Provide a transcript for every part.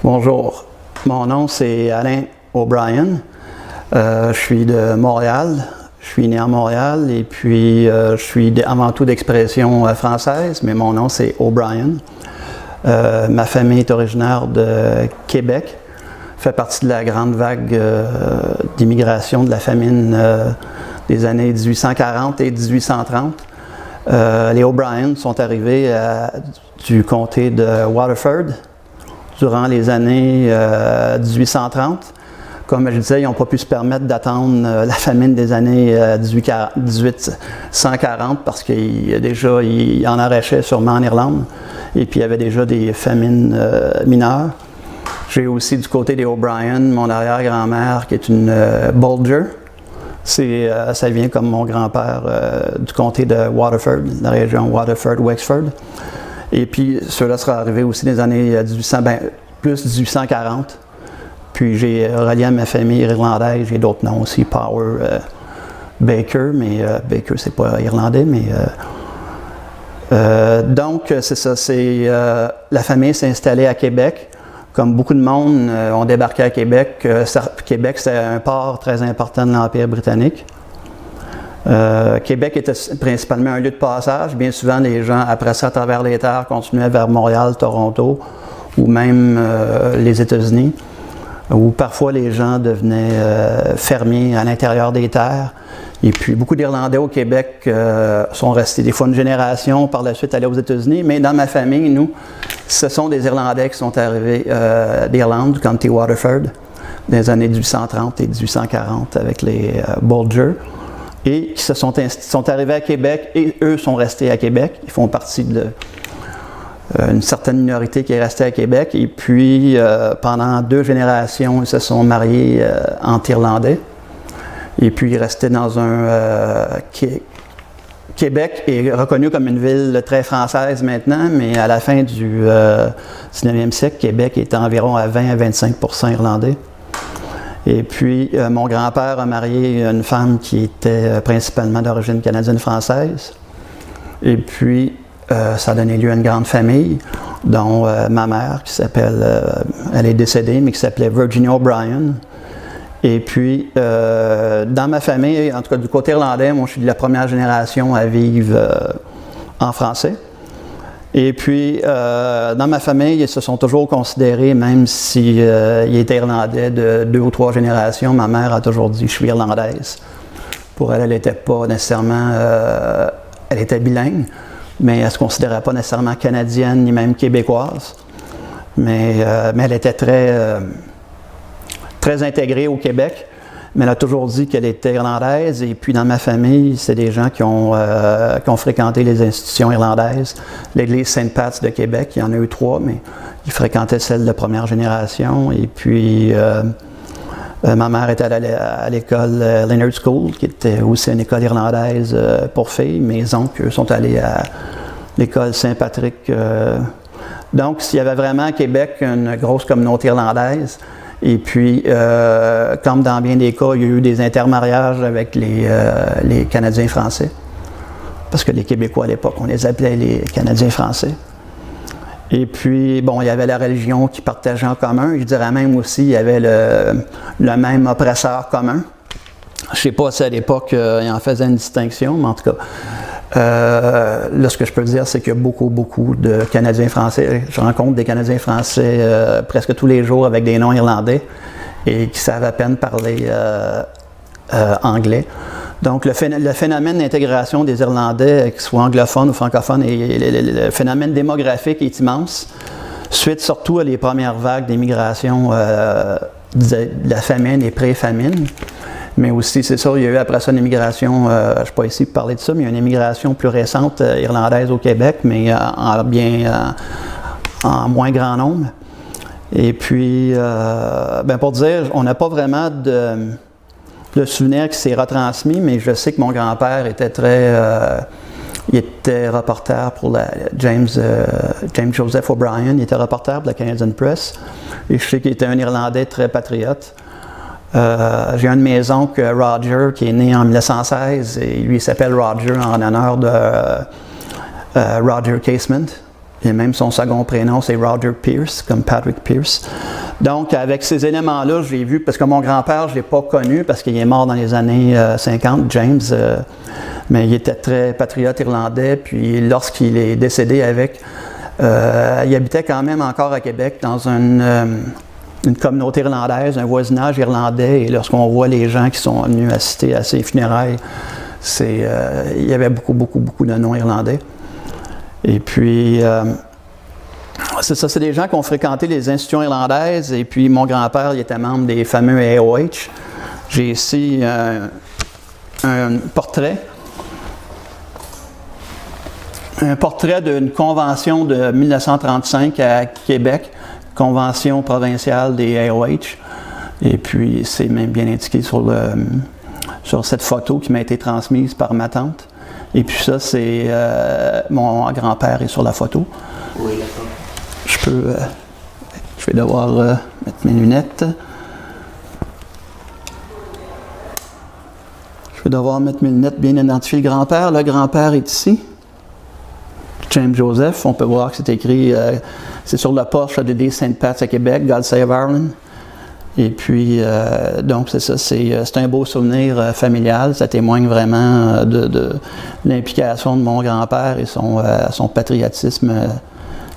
Bonjour, mon nom c'est Alain O'Brien. Je suis de Montréal. Je suis né à Montréal et puis je suis avant tout d'expression française, mais mon nom c'est O'Brien. Ma famille est originaire de Québec, fait partie de la grande vague d'immigration de la famine des années 1840 et 1830. Les O'Brien sont arrivés du comté de Waterford durant les années 1830. Comme je disais, ils n'ont pas pu se permettre d'attendre la famine des années 1840 parce qu'ils en arrachaient sûrement en Irlande et puis il y avait déjà des famines mineures. J'ai aussi du côté des O'Brien, mon arrière-grand-mère qui est une Bolger. Ça vient comme mon grand-père du comté de Waterford, la région Waterford-Wexford. Et puis ceux-là seraient arrivés aussi dans les années plus 1840. Puis j'ai relié à ma famille irlandaise, j'ai d'autres noms aussi, Power, Baker, mais Baker c'est pas irlandais, mais donc c'est ça, la famille s'est installée à Québec. Comme beaucoup de monde ont débarqué à Québec. Québec c'était un port très important de l'Empire britannique. Québec était principalement un lieu de passage. Bien souvent les gens, après ça, à travers les terres, continuaient vers Montréal, Toronto, ou même les États-Unis, où parfois les gens devenaient fermiers à l'intérieur des terres. Et puis beaucoup d'Irlandais au Québec sont restés des fois une génération, par la suite aller aux États-Unis. Mais dans ma famille, nous, ce sont des Irlandais qui sont arrivés d'Irlande, du comté Waterford, dans les années 1830 et 1840 avec les Bolger, et qui sont arrivés à Québec et eux sont restés à Québec. Ils font partie de une certaine minorité qui est restée à Québec. Et puis, pendant 2 générations, ils se sont mariés entre Irlandais. Et puis, ils restaient dans un... Québec est reconnu comme une ville très française maintenant, mais à la fin du 19e siècle, Québec était environ à 20 à 25% irlandais. Et puis, mon grand-père a marié une femme qui était principalement d'origine canadienne-française. Et puis, ça a donné lieu à une grande famille, dont ma mère, qui s'appelle, elle est décédée, mais qui s'appelait Virginia O'Brien. Et puis, dans ma famille, en tout cas du côté irlandais, moi je suis de la première génération à vivre en français. Et puis, dans ma famille, ils se sont toujours considérés, même s'ils étaient irlandais de 2 ou 3 générations, ma mère a toujours dit « je suis irlandaise ». Pour elle, elle n'était pas nécessairement, elle était bilingue, mais elle ne se considérait pas nécessairement canadienne ni même québécoise. Mais elle était très intégrée au Québec, mais elle a toujours dit qu'elle était irlandaise. Et puis dans ma famille, c'est des gens qui ont fréquenté les institutions irlandaises. L'église Saint-Pat de Québec, il y en a eu 3, mais ils fréquentaient celle de première génération. Et puis ma mère était allée à l'école Leonard School, qui était aussi une école irlandaise pour filles. Mes oncles, eux, sont allés à l'école Saint-Patrick. Donc, il y avait vraiment à Québec une grosse communauté irlandaise. Et puis, comme dans bien des cas, il y a eu des intermariages avec les Canadiens français. Parce que les Québécois à l'époque, on les appelait les Canadiens français. Et puis, bon, il y avait la religion qui partageait en commun. Je dirais même aussi, il y avait le même oppresseur commun. Je ne sais pas si à l'époque, il en faisait une distinction, mais en tout cas, là, ce que je peux dire, c'est qu'il y a beaucoup de Canadiens français. Je rencontre des Canadiens français presque tous les jours avec des noms irlandais et qui savent à peine parler anglais. Donc, le phénomène d'intégration des Irlandais, qu'ils soient anglophones ou francophones, et le phénomène démographique est immense, suite surtout à les premières vagues d'immigration de la famine et pré-famine. Mais aussi, c'est ça, il y a eu après ça une immigration, je ne suis pas ici pour parler de ça, mais il y a une immigration plus récente irlandaise au Québec, mais en moins grand nombre. Et puis, pour dire, on n'a pas vraiment de souvenir qui s'est retransmis, mais je sais que mon grand-père était il était reporter pour James Joseph O'Brien, il était reporter pour la Canadian Press, et je sais qu'il était un Irlandais très patriote. J'ai un de mes oncles, Roger, qui est né en 1916, et lui il s'appelle Roger en honneur de Roger Casement, Et même son second prénom, c'est Roger Pierce, comme Patrick Pierce. Donc, avec ces éléments-là, j'ai vu, parce que mon grand-père, je ne l'ai pas connu, parce qu'il est mort dans les années 50, James, mais il était très patriote irlandais, puis lorsqu'il est décédé il habitait quand même encore à Québec, dans une communauté irlandaise, un voisinage irlandais, et lorsqu'on voit les gens qui sont venus assister à ses funérailles, il y avait beaucoup de noms irlandais. Et puis, c'est ça, c'est des gens qui ont fréquenté les institutions irlandaises, et puis mon grand-père, il était membre des fameux AOH. J'ai ici un portrait d'une convention de 1935 à Québec, convention provinciale des AOH. Et puis, c'est même bien indiqué sur cette photo qui m'a été transmise par ma tante. Et puis ça, c'est mon grand-père est sur la photo. Oui, d'accord. Je vais devoir mettre mes lunettes. Je vais devoir mettre mes lunettes bien identifier le grand-père. Le grand-père est ici. James Joseph, on peut voir que c'est écrit, c'est sur le porche de Saint-Pat à Québec, God Save Ireland. Et puis, donc c'est ça, c'est un beau souvenir familial, ça témoigne vraiment de l'implication de mon grand-père et son patriotisme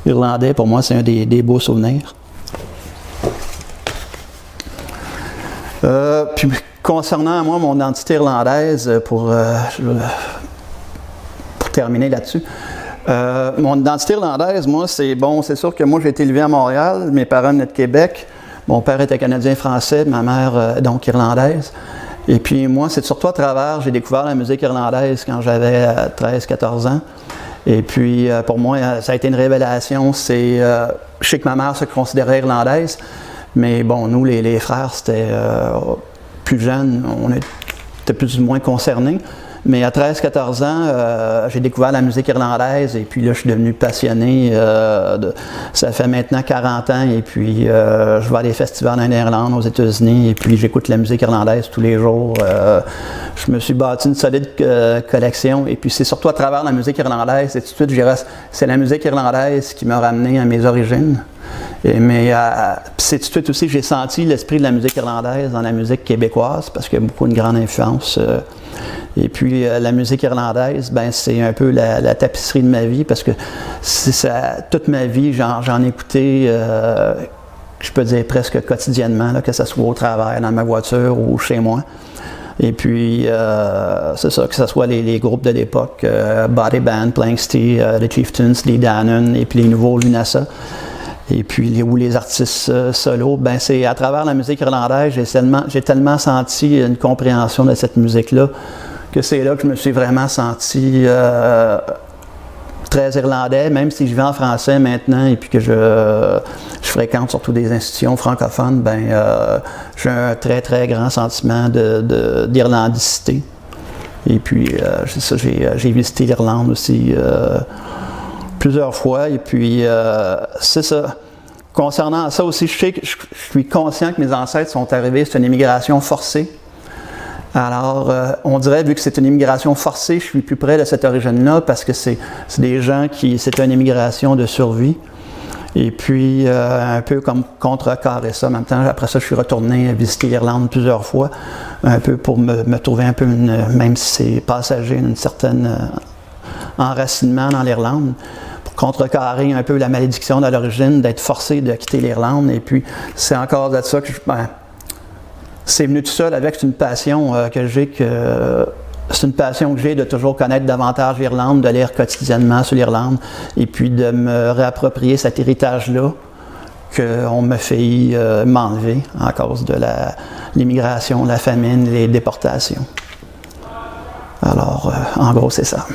irlandais. Pour moi, c'est un des beaux souvenirs. Puis, concernant moi, mon identité irlandaise, pour terminer là-dessus, mon identité irlandaise, moi, c'est sûr que moi, j'ai été élevé à Montréal, mes parents venaient de Québec. Mon père était canadien-français, ma mère, donc, irlandaise. Et puis moi, c'est surtout à travers, j'ai découvert la musique irlandaise quand j'avais 13-14 ans. Et puis, pour moi, ça a été une révélation. Je sais que ma mère se considérait irlandaise, mais bon, nous, les frères, c'était plus jeunes, on était plus ou moins concernés. Mais à 13-14 ans, j'ai découvert la musique irlandaise et puis là, je suis devenu passionné. Ça fait maintenant 40 ans et puis je vais à des festivals en Irlande, aux États-Unis et puis j'écoute la musique irlandaise tous les jours. Je me suis bâti une solide collection et puis c'est surtout à travers la musique irlandaise et tout de suite, je dirais, c'est la musique irlandaise qui m'a ramené à mes origines. Mais c'est tout de suite aussi que j'ai senti l'esprit de la musique irlandaise dans la musique québécoise parce qu'il y a beaucoup une grande influence. Et puis la musique irlandaise, ben c'est un peu la tapisserie de ma vie parce que toute ma vie, j'en ai écouté, je peux dire presque quotidiennement, là, que ce soit au travail, dans ma voiture ou chez moi. Et puis, c'est ça, que ce soit les groupes de l'époque, Body Band, Planxty, les Chieftains, les Dannon et puis les nouveaux Lunasa. Et puis, les artistes solos, ben c'est à travers la musique irlandaise, j'ai tellement senti une compréhension de cette musique-là que c'est là que je me suis vraiment senti très irlandais, même si je vis en français maintenant et puis que je fréquente surtout des institutions francophones, ben j'ai un très très grand sentiment d'irlandicité. Et puis, c'est ça, j'ai visité l'Irlande aussi plusieurs fois et puis c'est ça. Concernant ça aussi, je sais que je suis conscient que mes ancêtres sont arrivés, c'est une immigration forcée. Alors, on dirait, vu que c'est une immigration forcée, je suis plus près de cette origine-là parce que c'est des gens c'est une immigration de survie. Et puis, un peu comme contrecarrer ça. En même temps, après ça, je suis retourné visiter l'Irlande plusieurs fois, un peu pour me trouver un peu, même si c'est passager, une certaine enracinement dans l'Irlande, pour contrecarrer un peu la malédiction de l'origine, d'être forcé de quitter l'Irlande. Et puis, c'est encore de ça que c'est venu tout seul avec une passion que j'ai de toujours connaître davantage l'Irlande, de lire quotidiennement sur l'Irlande et puis de me réapproprier cet héritage-là qu'on me fait m'enlever à cause de l'immigration, la famine, les déportations. Alors, en gros, c'est ça.